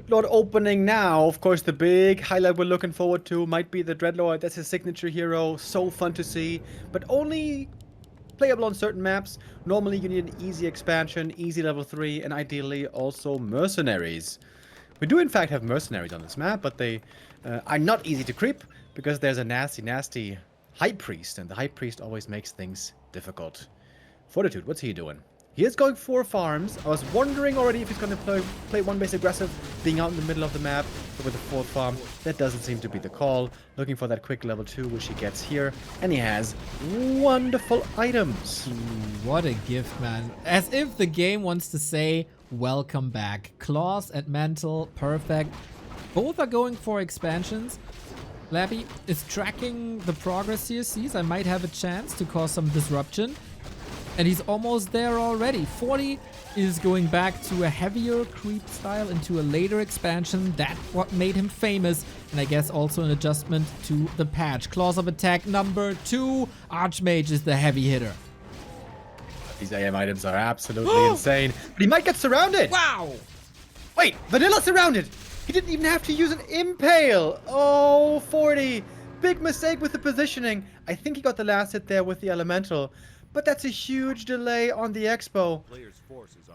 Dreadlord opening now. Of course, the big highlight we're looking forward to might be the Dreadlord. That's his signature hero. So fun to see, but only playable on certain maps. Normally, you need an easy expansion, easy level 3, and ideally also mercenaries. We do, in fact, have mercenaries on this map, but they are not easy to creep because there's a nasty, nasty High Priest, and the High Priest always makes things difficult. Fortitude, what's he doing? He is going for farms. I was wondering already if he's going to play one base aggressive, being out in the middle of the map, but with the fourth farm, that doesn't seem to be the call. Looking for that quick level 2, which he gets here, and he has wonderful items. What a gift, man. As if the game wants to say, welcome back. Claws and Mantle, perfect. Both are going for expansions. Labby is tracking the progress here, sees I might have a chance to cause some disruption. And he's almost there already. 40 is going back to a heavier creep style into a later expansion. That's what made him famous. And I guess also an adjustment to the patch. Claws of Attack number 2. Archmage is the heavy hitter. These AM items are absolutely insane. But he might get surrounded. Wow! Wait, Vanilla surrounded. He didn't even have to use an Impale. Oh, 40. Big mistake with the positioning. I think he got the last hit there with the Elemental. But that's a huge delay on the Expo.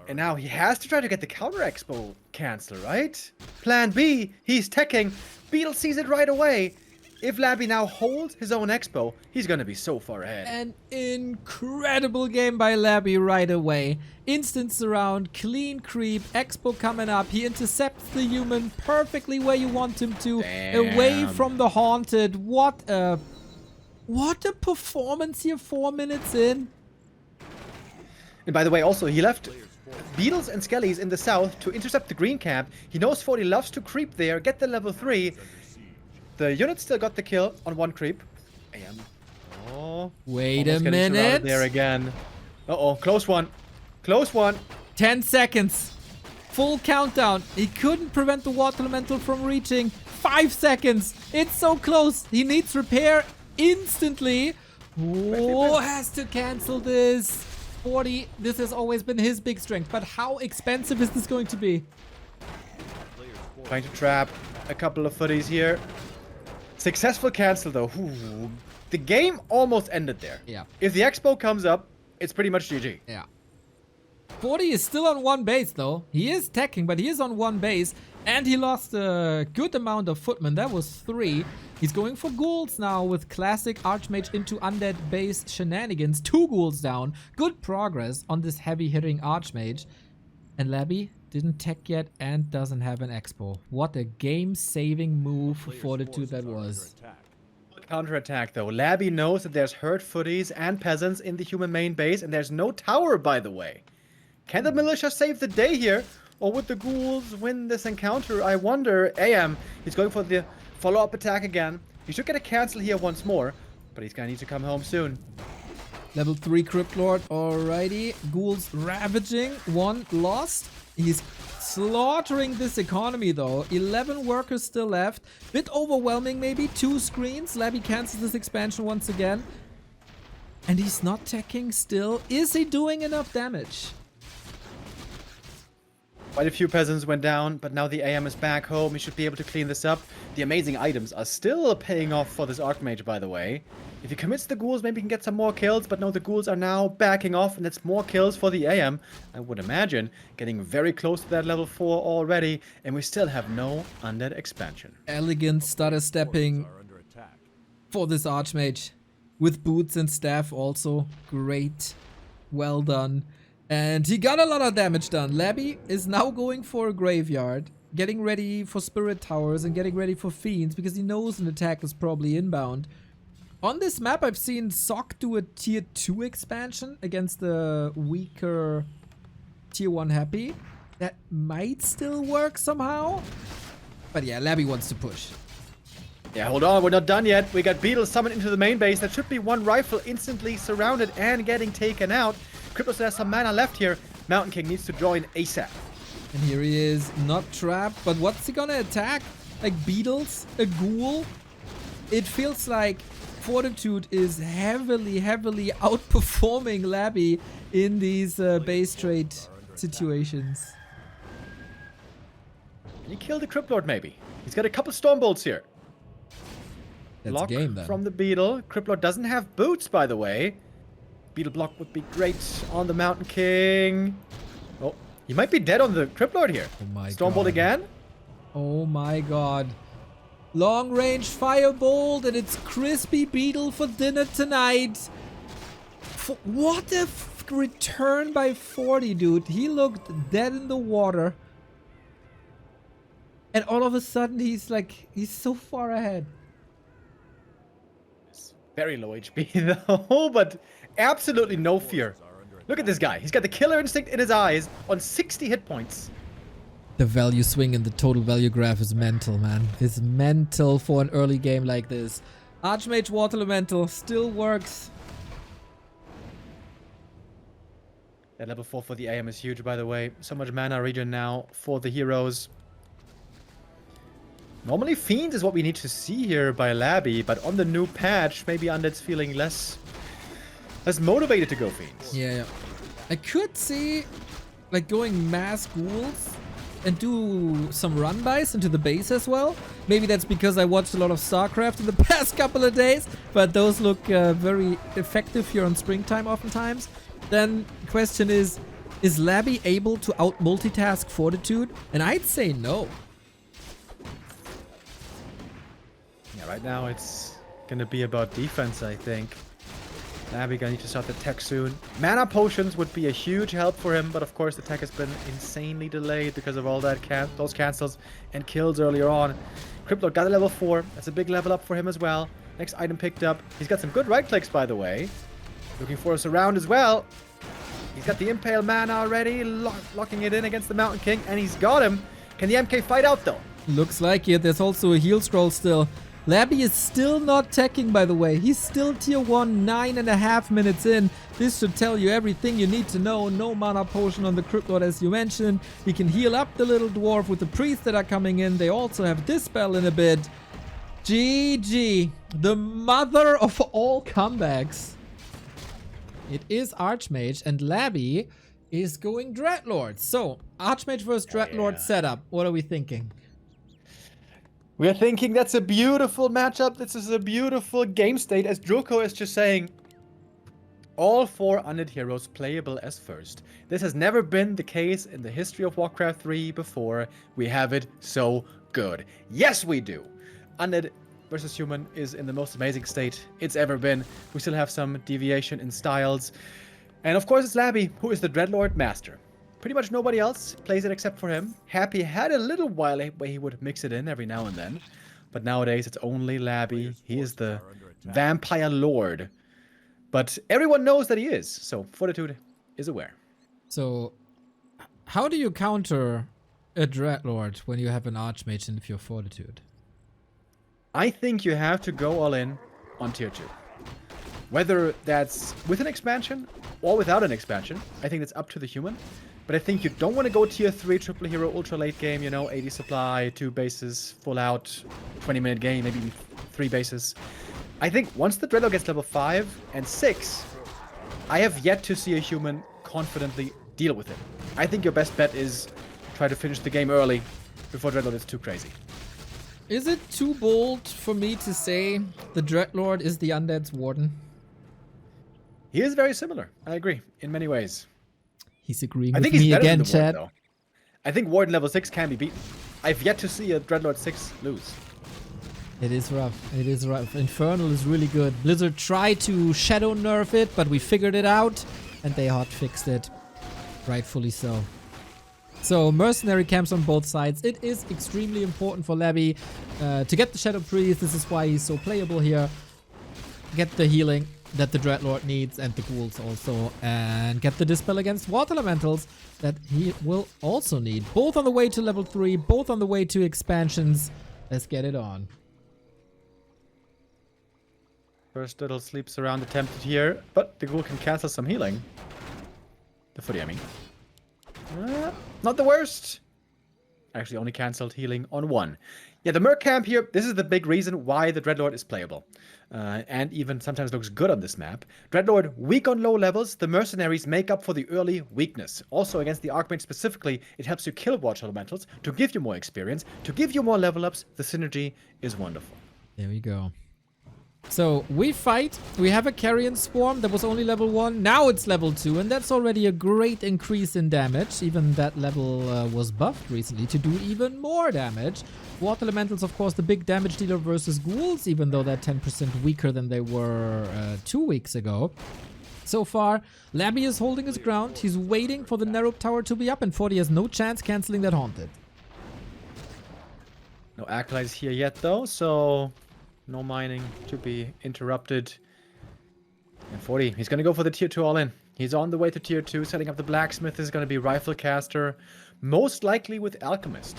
And now he has to try to get the counter Expo cancel, right? Plan B, he's teching. Beetle sees it right away. If Labby now holds his own Expo, he's gonna be so far ahead. An incredible game by Labby right away. Instant surround, clean creep, Expo coming up. He intercepts the human perfectly where you want him to. Damn. Away from the haunted. What a performance here 4 minutes in. And by the way, also, he left Beetles and Skellies in the south to intercept the green camp. He knows 40 loves to creep there, get the level 3. The unit still got the kill on one creep. AM. Oh. Wait a minute. There again. Uh-oh, close one. Close one. 10 seconds. Full countdown. He couldn't prevent the water elemental from reaching. 5 seconds. It's so close. He needs repair instantly. Oh, has to cancel this. 40. This has always been his big strength. But how expensive is this going to be? Trying to trap a couple of footies here. Successful cancel though. Ooh. The game almost ended there. Yeah. If the Expo comes up, it's pretty much GG. Yeah. 40 is still on one base though. He is teching, but he is on one base. And he lost a good amount of footmen. That was 3. He's going for ghouls now with classic Archmage into undead base shenanigans. 2 ghouls down. Good progress on this heavy hitting Archmage. And Labby didn't tech yet and doesn't have an Expo. What a game-saving move for Fortitude that was. Counter-attack though. Labby knows that there's hurt footies and peasants in the human main base, and there's no tower, by the way. Can the militia save the day here? Or would the ghouls win this encounter? I wonder. AM, he's going for the follow-up attack again. He should get a cancel here once more, but he's gonna need to come home soon. Level 3 Crypt Lord, alrighty. Ghouls ravaging, 1 lost. He's slaughtering this economy though. 11 workers still left. Bit overwhelming maybe. 2 screens. Labby cancels this expansion once again. And he's not teching still. Is he doing enough damage? Quite a few peasants went down, but now the AM is back home. He should be able to clean this up. The amazing items are still paying off for this Archmage, by the way. If he commits the ghouls, maybe he can get some more kills, but no, the ghouls are now backing off, and it's more kills for the AM, I would imagine. Getting very close to that level 4 already, and we still have no undead expansion. Elegant stutter stepping for this Archmage. With boots and staff also. Great. Well done. And he got a lot of damage done. Labby is now going for a graveyard, getting ready for spirit towers and getting ready for fiends because he knows an attack is probably inbound. On this map, I've seen Sock do a tier 2 expansion against the weaker tier 1 Happy. That might still work somehow. But yeah, Labby wants to push. Yeah, hold on, we're not done yet. We got Beetle summoned into the main base. That should be one rifle instantly surrounded and getting taken out. Cryptos has some mana left here. Mountain King needs to join ASAP. And here he is, not trapped, but what's he gonna attack? Like beetles? A ghoul? It feels like Fortitude is heavily outperforming Labby in these base trade situations. Can he kill the Crypt Lord maybe? He's got a couple Storm Bolts here. That's Block a game then. from the Beetle. Crypt Lord doesn't have boots, by the way. Beetle block would be great on the Mountain King. Oh, he might be dead on the Crypt Lord here. Oh my Storm Bolt god. again. Oh my god. Long range firebolt, and it's crispy Beetle for dinner tonight. What a return by Fortitude. He looked dead in the water. And all of a sudden he's so far ahead. It's very low HP though, but absolutely no fear. Look at this guy. He's got the killer instinct in his eyes on 60 hit points. The value swing in the total value graph is mental, man. It's mental for an early game like this. Archmage Water Elemental still works. That level 4 for the AM is huge, by the way. So much mana regen now for the heroes. Normally Fiends is what we need to see here by Labby, but on the new patch, maybe Undead's feeling less motivated to go Fiends. Yeah. I could see like going mass ghouls and do some run-bys into the base as well. Maybe that's because I watched a lot of StarCraft in the past couple of days, but those look very effective here on springtime oftentimes. Then question is Labby able to out-multitask Fortitude? And I'd say no. Yeah, right now it's gonna be about defense, I think. Labby gonna need to start the tech soon. Mana Potions would be a huge help for him, but of course the tech has been insanely delayed because of all that those cancels and kills earlier on. Crypt Lord got a level 4. That's a big level up for him as well. Next item picked up. He's got some good right clicks, by the way. Looking for a surround as well. He's got the Impale mana already, locking it in against the Mountain King, and he's got him. Can the MK fight out though? Looks like it. There's also a heal scroll still. Labby is still not teching, by the way. He's still tier 1, 9.5 minutes in. This should tell you everything you need to know. No mana potion on the Crypt Lord, as you mentioned. He can heal up the little dwarf with the priests that are coming in. They also have Dispel in a bit. GG. The mother of all comebacks. It is Archmage, and Labby is going Dreadlord. So, Archmage versus Dreadlord setup. What are we thinking? We're thinking that's a beautiful matchup. This is a beautiful game state, as Druko is just saying. All 4 Undead heroes playable as first. This has never been the case in the history of Warcraft 3 before. We have it so good. Yes, we do. Undead versus human is in the most amazing state it's ever been. We still have some deviation in styles. And of course it's Labby, who is the Dreadlord master. Pretty much nobody else plays it except for him. Happy had a little while where he would mix it in every now and then. But nowadays it's only Labby. He is the vampire lord. But everyone knows that he is, so Fortitude is aware. So, how do you counter a Dreadlord when you have an Archmage in your Fortitude? I think you have to go all in on tier 2. Whether that's with an expansion or without an expansion, I think it's up to the human. But I think you don't want to go tier 3 triple hero ultra late game, you know, 80 supply, 2 bases, full out, 20-minute game, maybe 3 bases. I think once the Dreadlord gets level 5 and 6, I have yet to see a human confidently deal with it. I think your best bet is try to finish the game early before Dreadlord is too crazy. Is it too bold for me to say the Dreadlord is the Undead's Warden? He is very similar, I agree, in many ways. He's agreeing I with think he's me better again, than the Warden, Chad. though. I think Warden level 6 can be beaten. I've yet to see a Dreadlord 6 lose. It is rough. It is rough. Infernal is really good. Blizzard tried to shadow nerf it, but we figured it out, and they hot fixed it. Rightfully so. So, mercenary camps on both sides. It is extremely important for Labby to get the Shadow Priest. This is why he's so playable here. Get the healing that the Dreadlord needs, and the ghouls also, and get the Dispel against Water Elementals that he will also need. Both on the way to level 3, both on the way to expansions. Let's get it on. First little sleeps around attempted here, but the ghoul can cancel some healing. The footy, I mean. Not the worst. Actually only cancelled healing on 1. Yeah, the Merc camp here, this is the big reason why the Dreadlord is playable. And even sometimes looks good on this map. Dreadlord, weak on low levels, the Mercenaries make up for the early weakness. Also against the Archmage specifically, it helps you kill Watch Elementals to give you more experience, to give you more level ups. The synergy is wonderful. There we go. So we fight, we have a Carrion Swarm that was only level 1, now it's level 2, and that's already a great increase in damage. Even that level was buffed recently to do even more damage. Water Elementals, of course, the big damage dealer versus Ghouls, even though they're 10% weaker than they were 2 weeks ago. So far, Labby is holding his ground, he's waiting for the Narrow Tower to be up, and 40 has no chance cancelling that Haunted. No Acolytes here yet though, so no mining to be interrupted. And 40, he's going to go for the tier 2 all-in. He's on the way to tier 2, setting up the Blacksmith. Is going to be Rifle Caster, most likely with Alchemist.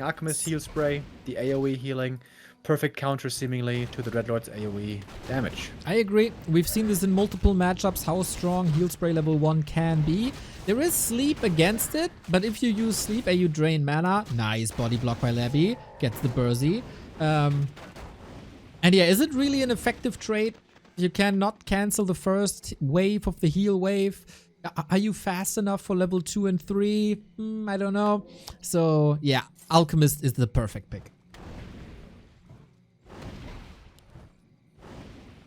Alchemist heal spray, the AoE healing, perfect counter seemingly to the Dreadlord's AoE damage. I agree. We've seen this in multiple matchups, how strong heal spray level 1 can be. There is sleep against it, but if you use sleep and you drain mana, nice body block by Labby, gets the Bursey. And yeah, is it really an effective trade? You cannot cancel the first wave of the heal wave. Are you fast enough for level 2 and 3? I don't know. So yeah, Alchemist is the perfect pick.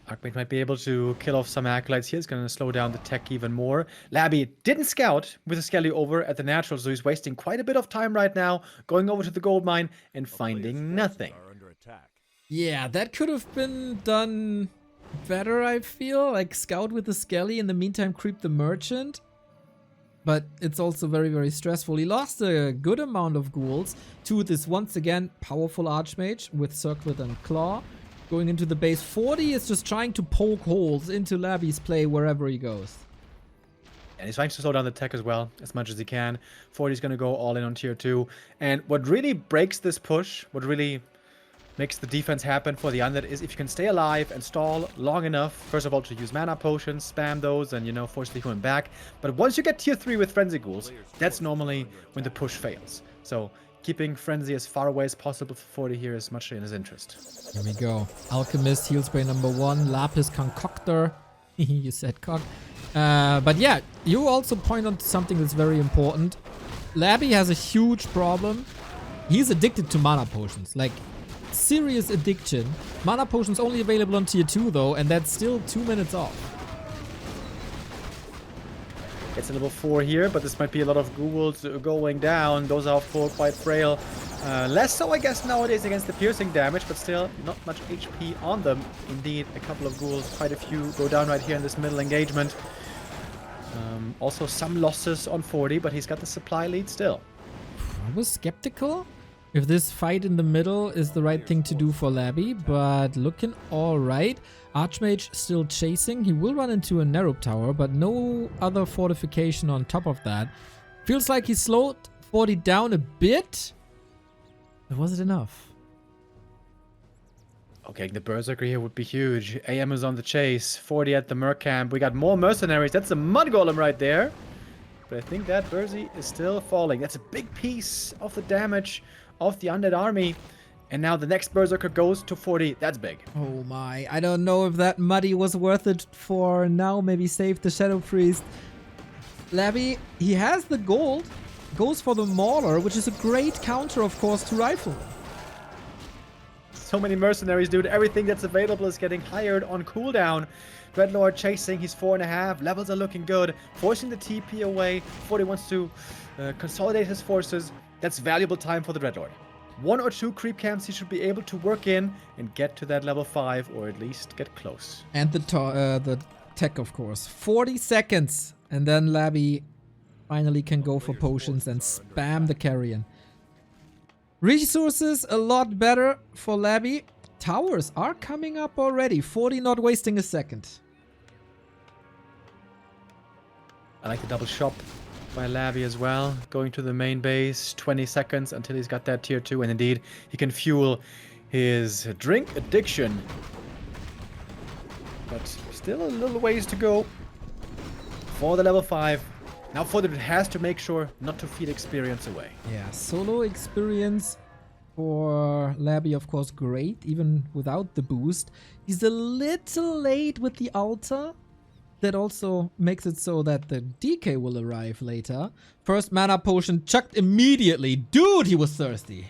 Archmage might be able to kill off some Acolytes here. It's going to slow down the tech even more. Labby didn't scout with a Skelly over at the natural, so he's wasting quite a bit of time right now, going over to the gold mine and finding nothing. Yeah, that could have been done better, I feel. Like, scout with the Skelly, in the meantime creep the Merchant. But it's also very, very stressful. He lost a good amount of ghouls to this, once again, powerful Archmage with Circlet and Claw. Going into the base, 40 is just trying to poke holes into Labby's play wherever he goes. And he's trying to slow down the tech as well, as much as he can. 40 is going to go all in on tier 2. And what really breaks this push, what really makes the defense happen for the Undead is if you can stay alive and stall long enough, first of all, to use Mana Potions, spam those, and, you know, force the human back. But once you get tier 3 with Frenzy Ghouls, that's normally when the push fails. So keeping Frenzy as far away as possible for 40 here is much in his interest. Here we go. Alchemist, heal spray number 1, Lapis Concoctor. You said cock. But yeah, you also point on something that's very important. Labby has a huge problem. He's addicted to Mana Potions. Like, serious addiction. Mana Potions only available on tier 2 though, and that's still 2 minutes off. Gets a level 4 here, but this might be a lot of ghouls going down. Those are full, quite frail. Less so, I guess, nowadays against the piercing damage, but still not much HP on them. Indeed, a couple of ghouls, quite a few go down right here in this middle engagement. Also some losses on 40, but he's got the supply lead still. I was skeptical if this fight in the middle is the right thing to do for Labby, but looking alright. Archmage still chasing. He will run into a narrow tower, but no other fortification on top of that. Feels like he slowed 40 down a bit. But was it enough? Okay, the Berserker here would be huge. AM is on the chase. 40 at the Merc camp. We got more mercenaries. That's a Mud Golem right there. But I think that Bursey is still falling. That's a big piece of the damage of the Undead army. And now the next Berserker goes to 40. That's big. Oh my. I don't know if that Muddy was worth it for now. Maybe save the Shadow Priest. Labby, he has the gold. Goes for the Mauler, which is a great counter, of course, to Rifle. So many mercenaries, dude. Everything that's available is getting hired on cooldown. Dreadlord chasing. He's 4.5. Levels are looking good. Forcing the TP away. 40 wants to consolidate his forces. That's valuable time for the Dreadlord. 1 or 2 creep camps he should be able to work in and get to that level 5, or at least get close. And the tech, of course. 40 seconds. And then Labby finally can go for potions and spam the Carrion. Resources a lot better for Labby. Towers are coming up already. 40 not wasting a second. I like the double shop by Labby as well. Going to the main base. 20 seconds until he's got that tier 2. And indeed, he can fuel his drink addiction. But still a little ways to go for the level 5. Now Fortitude has to make sure not to feed experience away. Yeah, solo experience for Labby, of course, great, even without the boost. He's a little late with the altar. That also makes it so that the DK will arrive later. First mana potion chucked immediately. Dude, he was thirsty.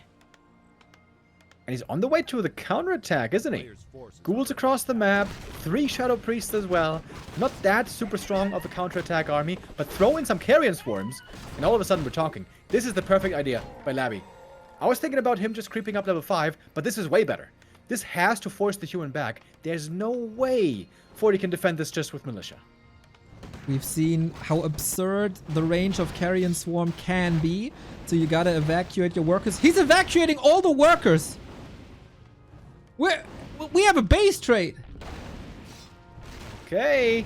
And he's on the way to the counterattack, isn't he? Ghouls across the map, 3 Shadow Priests as well. Not that super strong of a counterattack army, but throw in some Carrion Swarms, and all of a sudden we're talking. This is the perfect idea by Labby. I was thinking about him just creeping up level 5, but this is way better. This has to force the human back. There's no way 40 can defend this just with Militia. We've seen how absurd the range of Carrion Swarm can be, so you gotta evacuate your workers. He's evacuating all the workers! We have a base trade! Okay.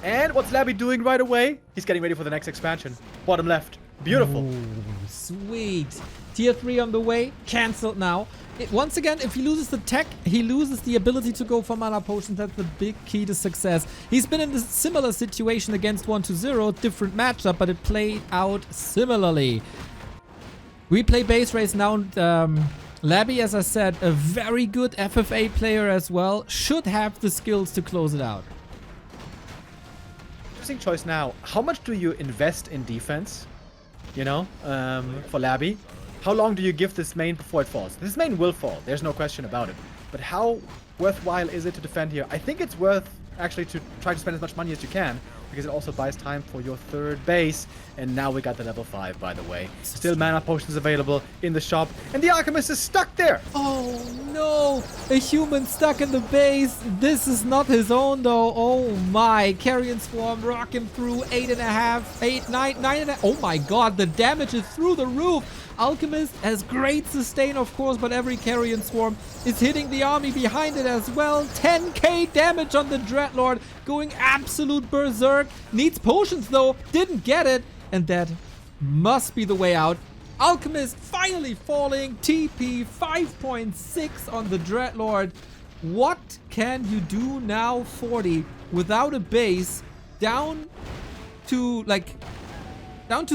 And what's Labby doing right away? He's getting ready for the next expansion. Bottom left. Beautiful. Ooh, sweet. Tier 3 on the way. Cancelled now. Once again, if he loses the tech, he loses the ability to go for mana potions. That's the big key to success. He's been in a similar situation against 1-0. Different matchup, but it played out similarly. We play base race now. Labby, as I said, a very good FFA player as well. Should have the skills to close it out. Interesting choice now. How much do you invest in defense? You know, for Labby? How long do you give this main before it falls? This main will fall. There's no question about it. But how worthwhile is it to defend here? I think it's worth actually to try to spend as much money as you can, because it also buys time for your third base. And now we got the level 5, by the way. Still mana potions available in the shop. And the Alchemist is stuck there! Oh no! A human stuck in the base. This is not his own though. Oh my. Carrion Swarm rocking through 8.5, 8, 9, 9.5. Oh my god, the damage is through the roof. Alchemist has great sustain, of course, but every Carrion Swarm is hitting the army behind it as well. 10k damage on the Dreadlord, going absolute berserk. Needs potions though, didn't get it, and that must be the way out. Alchemist finally falling. TP 5.6 on the Dreadlord. What can you do now, 40, without a base, down to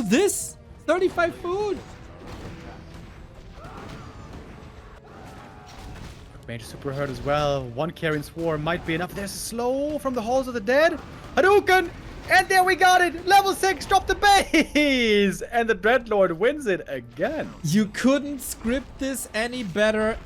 this? 35 food. Mage super hurt as well. 1 Carrion Swarm might be enough. There's a slow from the Halls of the Dead. Hadouken! And there we got it! Level 6, drop the base! And the Dreadlord wins it again. You couldn't script this any better.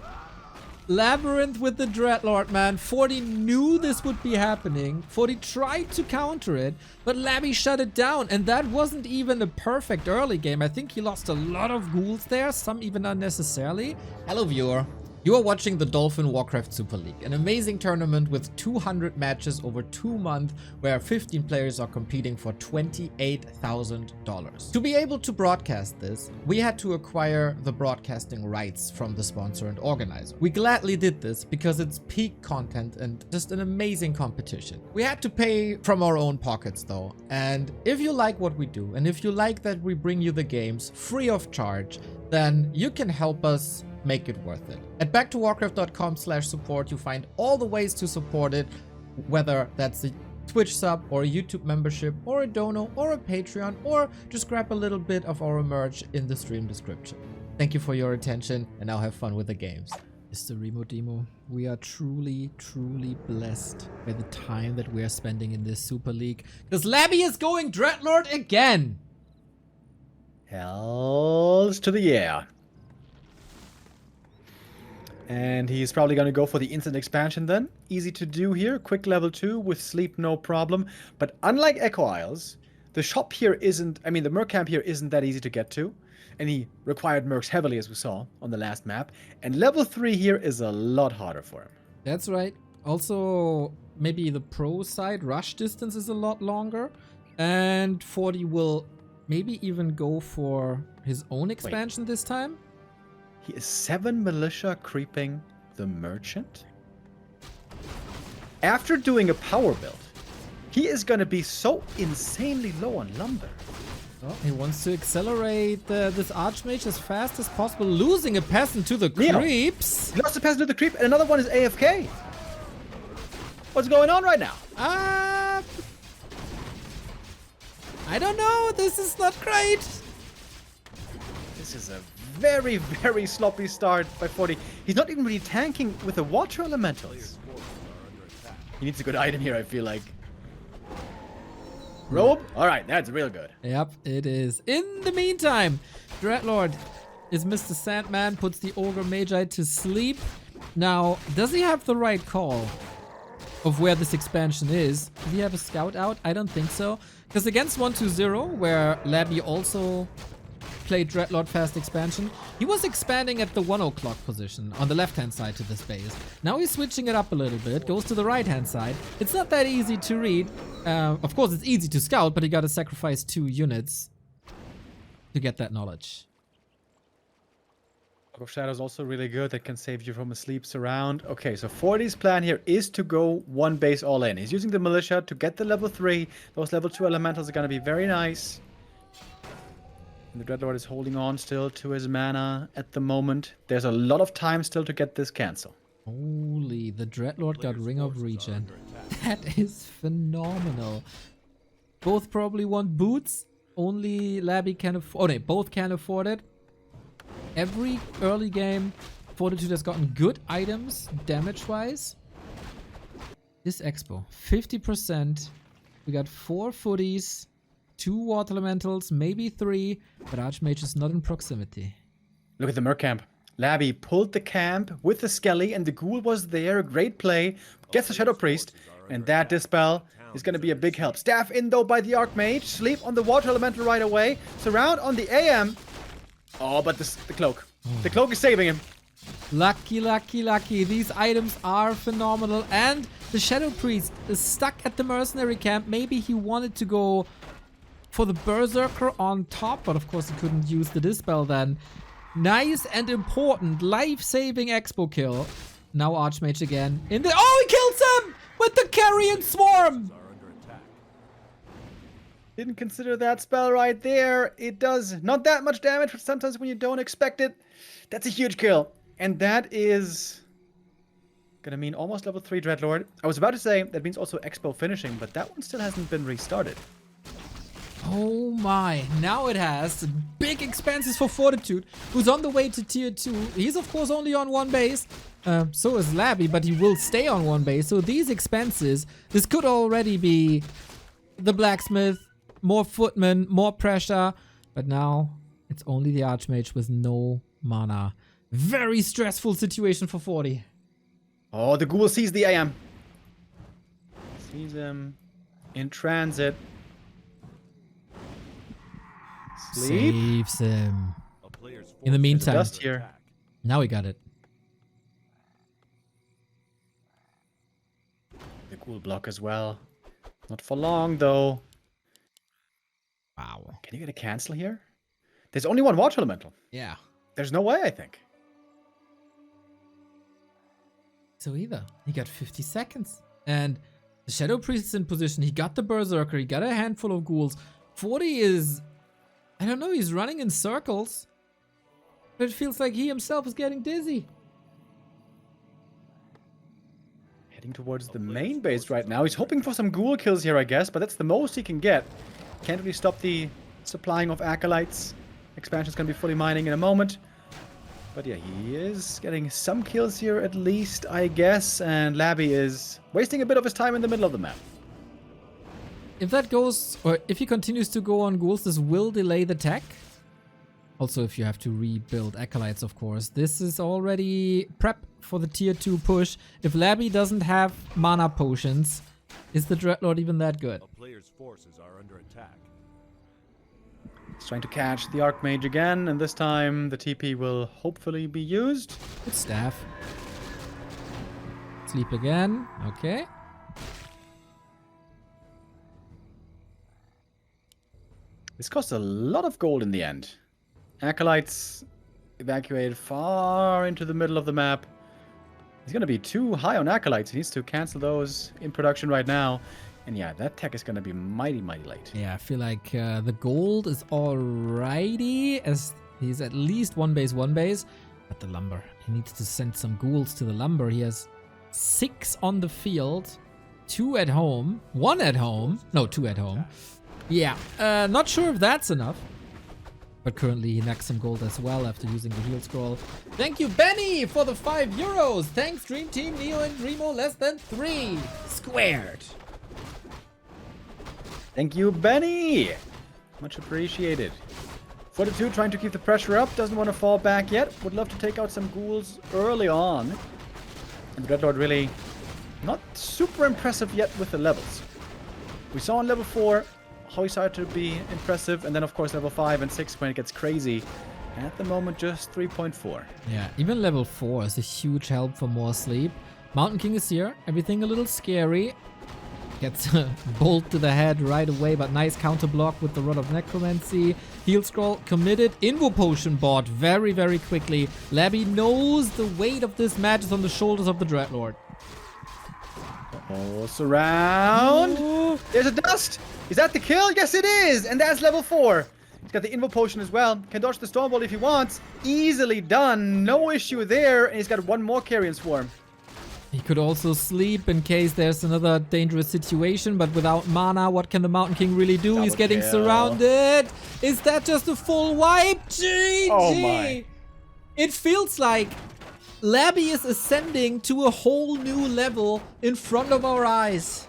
LabyRinth with the Dreadlord, man. 40 knew this would be happening. 40 tried to counter it, but Labby shut it down. And that wasn't even a perfect early game. I think he lost a lot of ghouls there, some even unnecessarily. Hello, viewer. You are watching the Dolphin Warcraft Super League, an amazing tournament with 200 matches over 2 months where 15 players are competing for $28,000. To be able to broadcast this, we had to acquire the broadcasting rights from the sponsor and organizer. We gladly did this because it's peak content and just an amazing competition. We had to pay from our own pockets though, and if you like what we do and if you like that we bring you the games free of charge, then you can help us make it worth it. At backtowarcraft.com/support, you find all the ways to support it, whether that's a Twitch sub or a YouTube membership or a dono or a Patreon, or just grab a little bit of our merch in the stream description. Thank you for your attention, and now have fun with the games. Mr. Remo Demo, we are truly, truly blessed by the time that we are spending in this Super League, because Labby is going Dreadlord again! Hells to the air. And he's probably going to go for the instant expansion then. Easy to do here. Quick level 2 with sleep, no problem. But unlike Echo Isles, the shop here isn't... I mean, the Merc camp here isn't that easy to get to. And he required Mercs heavily, as we saw on the last map. And level 3 here is a lot harder for him. That's right. Also, maybe the pro side, rush distance is a lot longer. And 40 will maybe even go for his own expansion this time. He is 7 militia creeping the merchant. After doing a power build, he is going to be so insanely low on lumber. Oh, he wants to accelerate this Archmage as fast as possible, losing a peasant to the creeps. He lost a peasant to the creep, and another one is AFK. What's going on right now? I don't know. This is not great. This is a very, very sloppy start by 40. He's not even really tanking with the water elementals. He needs a good item here, I feel like. Robe? Alright, that's real good. Yep, it is. In the meantime, Dreadlord is Mr. Sandman, puts the Ogre Magi to sleep. Now, does he have the right call of where this expansion is? Does he have a scout out? I don't think so. Because against 1-2-0, where Labby also played Dreadlord fast expansion, he was expanding at the 1 o'clock position on the left-hand side to this base. Now he's switching it up a little bit, goes to the right-hand side. It's not that easy to read. Of course, it's easy to scout, but you gotta sacrifice 2 units to get that knowledge. Fog of Shadow is also really good. That can save you from a sleep surround. Okay, so 40's plan here is to go 1 base all in. He's using the militia to get the level 3. Those level 2 elementals are gonna be very nice. And the Dreadlord is holding on still to his mana at the moment. There's a lot of time still to get this cancel. Holy, the Dreadlord got Ring of Regen. That is phenomenal. Both probably want boots. Only Labby can afford... Oh, no, both can afford it. Every early game, Fortitude has gotten good items, damage-wise. This Expo, 50%. We got 4 footies, 2 water elementals, maybe 3, but Archmage is not in proximity. Look at the Merc camp. Labby pulled the camp with the Skelly, and the Ghoul was there. Great play. Gets the Shadow Priest, and that Dispel is going to be a big help. Staff in, though, by the Archmage. Sleep on the Water Elemental right away. Surround on the AM. Oh, but the Cloak. The Cloak is saving him. Lucky, lucky, lucky. These items are phenomenal. And the Shadow Priest is stuck at the Mercenary camp. Maybe he wanted to go for the Berserker on top, but of course he couldn't use the Dispel then. Nice and important life-saving Expo kill. Now Archmage again in the... Oh, he kills him with the Carrion Swarm! Didn't consider that spell right there. It does not that much damage, but sometimes when you don't expect it, that's a huge kill. And that is gonna mean almost level 3 Dreadlord. I was about to say that means also Expo finishing, but that one still hasn't been restarted. Oh my, now it has big expenses for Fortitude, who's on the way to tier 2. He's of course only on 1 base, so is Labby, but he will stay on 1 base. So these expenses, this could already be the Blacksmith, more Footmen, more pressure, but now it's only the Archmage with no mana. Very stressful situation for 40. Oh, the Ghoul sees the AM. Sees him in transit. Sleep. Saves him. In the meantime, dust here. Now we got it. The Ghoul block as well. Not for long though. Wow. Can you get a cancel here? There's only 1 Water Elemental. Yeah. There's no way, I think. So either. He got 50 seconds. And the Shadow Priest is in position. He got the Berserker. He got a handful of ghouls. 40 is... I don't know, he's running in circles. But it feels like he himself is getting dizzy. Heading towards the main base right now. He's hoping for some ghoul kills here, I guess, but that's the most he can get. Can't really stop the supplying of acolytes. Expansion's gonna be fully mining in a moment. But yeah, he is getting some kills here at least, I guess. And Labby is wasting a bit of his time in the middle of the map. If that goes, or if he continues to go on ghouls, this will delay the tech. Also, if you have to rebuild acolytes, of course. This is already prep for the tier 2 push. If Labby doesn't have mana potions, is the Dreadlord even that good? A player's forces are under attack. He's trying to catch the Archmage again, and this time the TP will hopefully be used. Good staff. Sleep again. Okay. This costs a lot of gold in the end. Acolytes evacuated far into the middle of the map. He's going to be too high on Acolytes. He needs to cancel those in production right now. And yeah, that tech is going to be mighty, mighty late. Yeah, I feel like the gold is alrighty, as he's at least 1 base, 1 base. But the lumber, he needs to send some ghouls to the lumber. He has 6 on the field, 2 at home, 1 at home. No, 2 at home. Yeah, not sure if that's enough. But currently he knacks some gold as well after using the heal scroll. Thank you, Benny, for the 5 euros. Thanks, Dream Team, Neo and Remo, less than 3. Squared. Thank you, Benny. Much appreciated. Fortitude trying to keep the pressure up. Doesn't want to fall back yet. Would love to take out some ghouls early on. And Dreadlord really not super impressive yet with the levels. We saw in level 4 how he started to be impressive. And then, of course, level 5 and 6 when it gets crazy. At the moment, just 3.4. Yeah, even level 4 is a huge help for more sleep. Mountain King is here. Everything a little scary. Gets a bolt to the head right away, but nice counter block with the Rod of Necromancy. Heal scroll committed. Invo Potion bought very, very quickly. Labby knows the weight of this match is on the shoulders of the Dreadlord. Oh, surround. Ooh. There's a dust. Is that the kill? Yes, it is. And that's level 4. He's got the Invo Potion as well. Can dodge the Stormbolt if he wants. Easily done. No issue there. And he's got one more Carrion Swarm. He could also sleep in case there's another dangerous situation, but without mana, what can the Mountain King really do? He's getting surrounded. Is that just a full wipe? GG! Oh my. It feels like Labby is ascending to a whole new level in front of our eyes.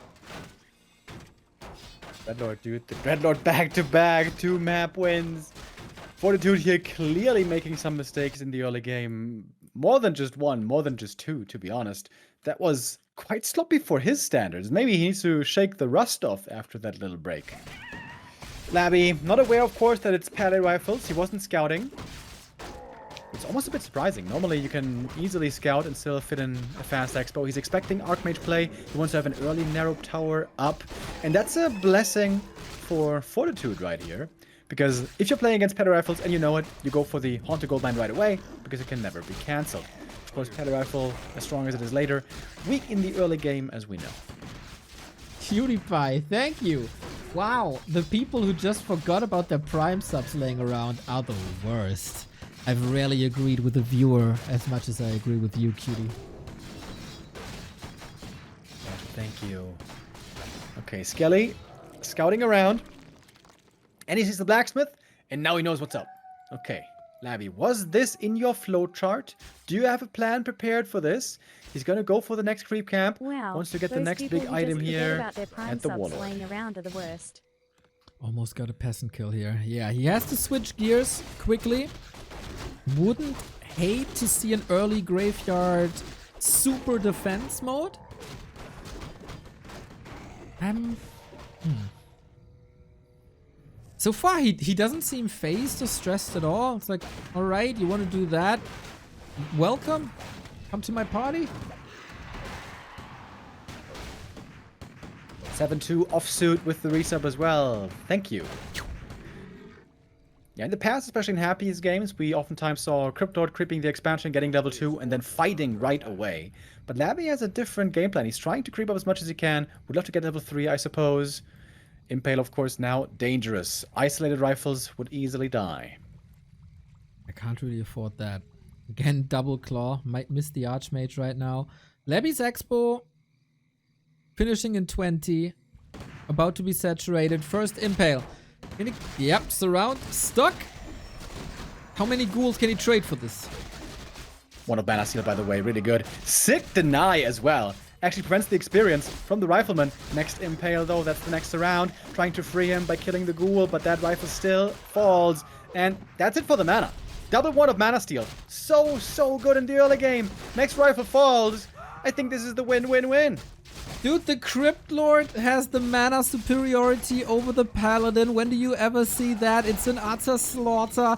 Dreadlord, dude. The Dreadlord back-to-back. 2 map wins. Fortitude here clearly making some mistakes in the early game. More than just 1, more than just 2, to be honest. That was quite sloppy for his standards. Maybe he needs to shake the rust off after that little break. Labby, not aware, of course, that it's Pally rifles. He wasn't scouting. It's almost a bit surprising. Normally, you can easily scout and still fit in a fast expo. He's expecting Archmage play. He wants to have an early narrow tower up. And that's a blessing for Fortitude right here. Because if you're playing against Pally rifles and you know it, you go for the Haunted Goldmine right away, because it can never be cancelled. Of course, Pally rifle, as strong as it is later, weak in the early game, as we know. PewDiePie, thank you. Wow, the people who just forgot about their Prime subs laying around are the worst. I've rarely agreed with a viewer as much as I agree with you, cutie. Thank you. Okay, Skelly, scouting around. And he sees the blacksmith, and now he knows what's up. Okay, Labby, was this in your flowchart? Do you have a plan prepared for this? He's gonna go for the next creep camp. Wow, wants to get the next big item here at the Warlord. Laying around are the worst. Almost got a peasant kill here. Yeah, he has to switch gears quickly. Wouldn't hate to see an early graveyard super defense mode. So far, he doesn't seem phased or stressed at all. It's like, alright, you want to do that? Welcome. Come to my party. 7-2 offsuit with the resub as well. Thank you. Yeah, in the past, especially in Happy's games, we oftentimes saw Cryptlord creeping the expansion, getting level 2, and then fighting right away. But Labby has a different game plan. He's trying to creep up as much as he can. Would love to get level 3, I suppose. Impale, of course, now dangerous. Isolated rifles would easily die. I can't really afford that. Again, double claw. Might miss the Archmage right now. Labby's Expo finishing in 20. About to be saturated. First Impale. Yep, surround. Stuck. How many ghouls can he trade for this? One of Mana Seal, by the way, really good. Sick Deny as well. Actually prevents the experience from the Rifleman. Next Impale, though, that's the next surround. Trying to free him by killing the ghoul, but that rifle still falls. And that's it for the mana. Double 1 of Mana Steal. So good in the early game. Next rifle falls. I think this is the win-win-win. Dude, the Cryptlord has the mana superiority over the Paladin. When do you ever see that? It's an utter slaughter.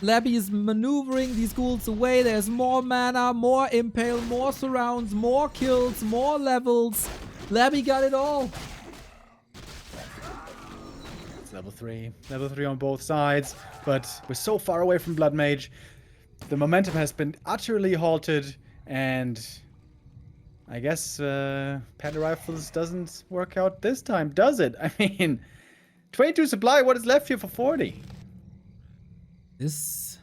Labby is maneuvering these ghouls away. There's more mana, more Impale, more surrounds, more kills, more levels. Labby got it all. It's level 3. Level 3 on both sides. But we're so far away from Blood Mage. The momentum has been utterly halted. And I guess Pally Rifles doesn't work out this time, does it? I mean, 22 supply, what is left here for 40? This,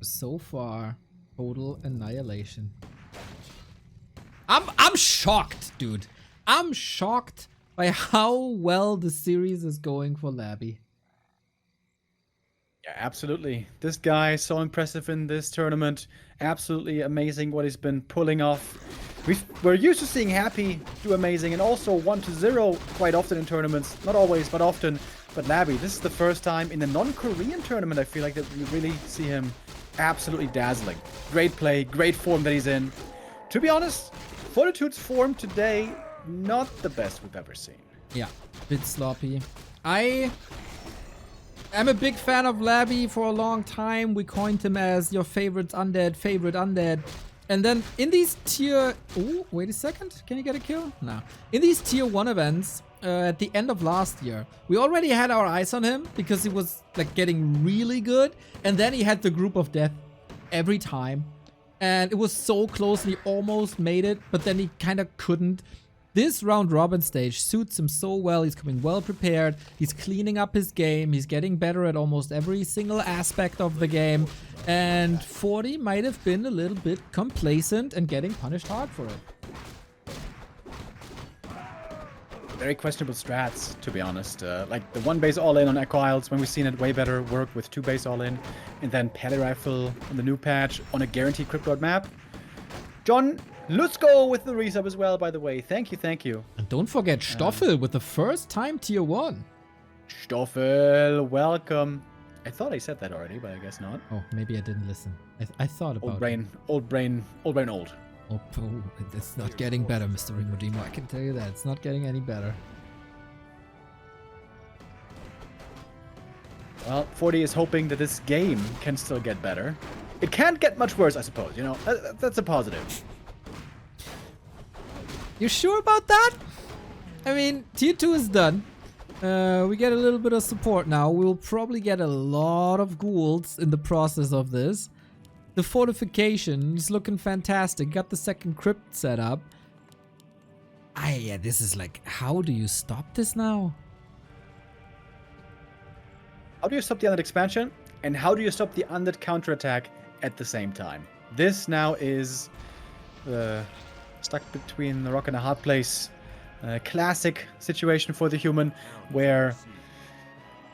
so far, total annihilation. I'm shocked, dude. I'm shocked by how well the series is going for Labby. Yeah, absolutely. This guy is so impressive in this tournament. Absolutely amazing what he's been pulling off. We're used to seeing Happy do amazing and also 1-0 quite often in tournaments. Not always, but often. But Labby, this is the first time in the non-Korean tournament I feel like that we really see him absolutely dazzling. Great play, great form that he's in. To be honest, Fortitude's form today, not the best we've ever seen. Yeah, bit sloppy. I'm a big fan of Labby for a long time. We coined him as your favorite undead. And then in these tier... Oh, wait a second. Can you get a kill? No. In these tier 1 events, at the end of last year, we already had our eyes on him because he was like getting really good. And then he had the group of death every time. And it was so close and he almost made it, but then he kind of couldn't. This round robin stage suits him so well. He's coming well prepared. He's cleaning up his game. He's getting better at almost every single aspect of the game. And 40 might have been a little bit complacent and getting punished hard for it. Very questionable strats, to be honest. Like the 1 base all in on Echo Isles, when we've seen it way better work with 2 base all in. And then Pele Rifle on the new patch on a guaranteed Cryptid map. John, let's go with the resub as well, by the way. Thank you, thank you. And don't forget Stoffel with the first time tier 1. Stoffel, welcome. I thought I said that already, but I guess not. Oh, maybe I didn't listen. I thought about it. Old brain. Oh, it's not getting better, Mr. Ringodimo. I can tell you that. It's not getting any better. Well, 40 is hoping that this game can still get better. It can't get much worse, I suppose. You know, that's a positive. You sure about that? I mean, tier 2 is done. We get a little bit of support now. We'll probably get a lot of ghouls in the process of this. The fortification is looking fantastic. Got the second crypt set up. Yeah, this is like, how do you stop this now? How do you stop the Undead expansion? And how do you stop the Undead counterattack at the same time? This now is stuck between the rock and a hard place. Classic situation for the human where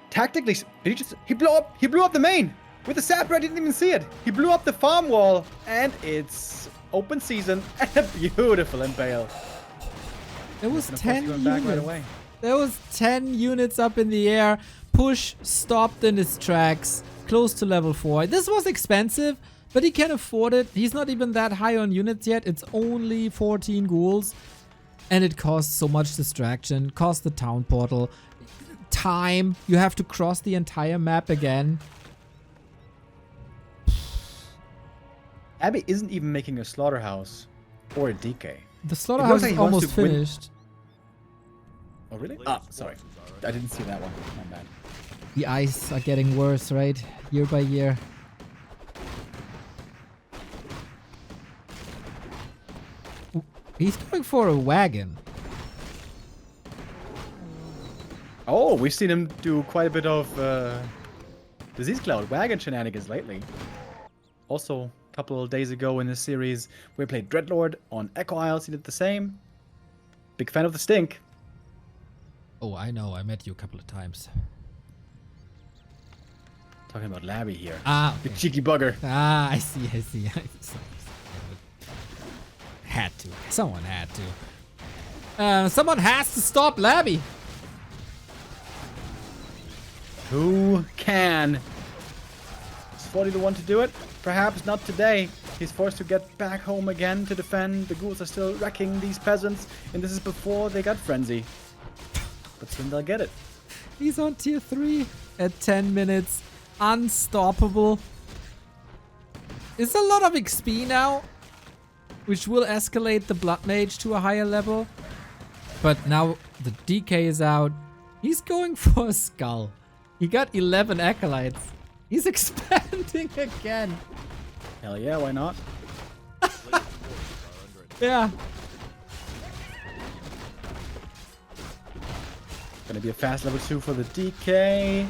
tactically he blew up the main with the sapper. I didn't even see it. He blew up the farm wall and it's open season and a beautiful impale. There was 10 units. Back right away. There was 10 units up in the air. Push stopped in his tracks, close to level 4. This was expensive, but he can afford it. He's not even that high on units yet. It's only 14 ghouls. And it costs so much distraction. Costs the town portal. Time. You have to cross the entire map again. Abby isn't even making a slaughterhouse or a DK. The slaughterhouse is almost finished. Oh, really? Ah, sorry. I didn't see that one. My bad. The ice are getting worse, right? Year by year. He's going for a wagon. Oh, we've seen him do quite a bit of Disease Cloud wagon shenanigans lately. Also, a couple of days ago in this series, we played Dreadlord on Echo Isles. He did the same. Big fan of the stink. Oh, I know. I met you a couple of times. Talking about Labby here. Ah, okay. The cheeky bugger. Ah, I see. Had to. Someone had to. Someone has to stop Labby. Who can? Is 40 the one to do it? Perhaps not today. He's forced to get back home again to defend. The ghouls are still wrecking these peasants, and this is before they got Frenzy. But soon they'll get it. He's on tier 3 at 10 minutes. Unstoppable. It's a lot of XP now, which will escalate the Blood Mage to a higher level. But now the DK is out. He's going for a skull. He got 11 acolytes. He's expanding again. Hell yeah, why not? Yeah. Gonna be a fast level 2 for the DK.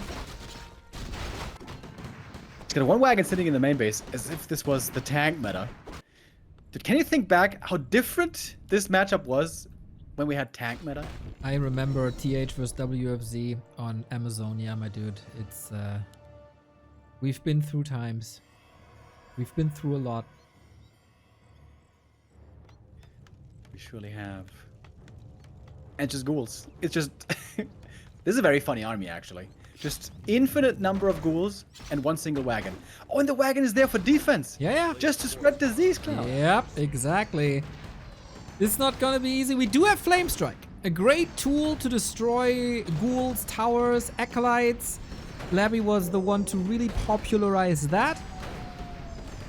He's got one wagon sitting in the main base, as if this was the tank meta. Dude, can you think back how different this matchup was when we had tank meta. I remember TH vs WFZ on Amazonia, my dude. It's we've been through times. We've been through a lot. We surely have. And just ghouls. It's just this is a very funny army actually. Just infinite number of ghouls and one single wagon. Oh, and the wagon is there for defense. Yeah. Just to spread disease cloud. Yep, exactly. It's not gonna be easy. We do have Flame Strike, a great tool to destroy ghouls, towers, acolytes. Labby was the one to really popularize that.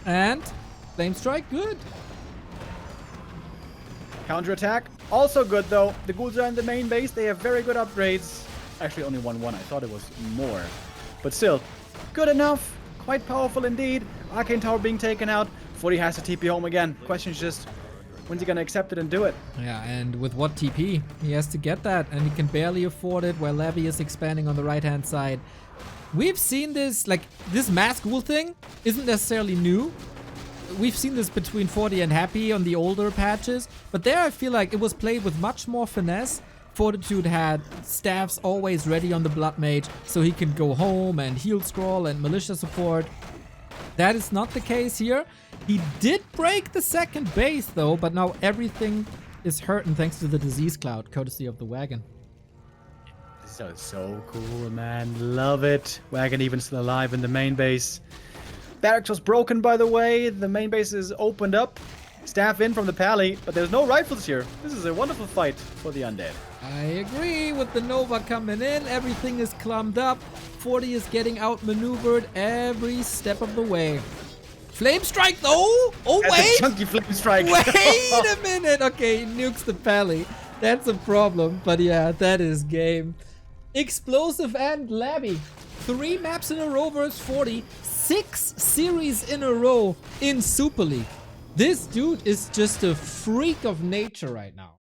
And Flame Strike, good. Counterattack, also good though. The ghouls are in the main base. They have very good upgrades. Actually, only 1-1. I thought it was more. But still, good enough. Quite powerful indeed. Arcane Tower being taken out. 40 has to TP home again. Question is just, when's he gonna accept it and do it? Yeah, and with what TP? He has to get that, and he can barely afford it while Labby is expanding on the right-hand side. We've seen this, like, this mass ghoul thing isn't necessarily new. We've seen this between 40 and Happy on the older patches, but there I feel like it was played with much more finesse. Fortitude had staffs always ready on the Blood Mage, so he can go home and heal scroll and militia support. That is not the case here. He did break the second base though, but now everything is hurting thanks to the disease cloud, courtesy of the wagon. This is so cool, man. Love it. Wagon even still alive in the main base. Barracks was broken, by the way. The main base is opened up. Staff in from the pally, but there's no rifles here. This is a wonderful fight for the undead. I agree with the Nova coming in. Everything is clumped up. 40 is getting outmaneuvered every step of the way. Flame Strike though? Oh, That's wait! a chunky Flame Strike. Wait a minute! Okay, he nukes the pally. That's a problem, but yeah, that is game. Explosive and Labby. 3 maps in a row versus 40. 6 series in a row in Super League. This dude is just a freak of nature right now.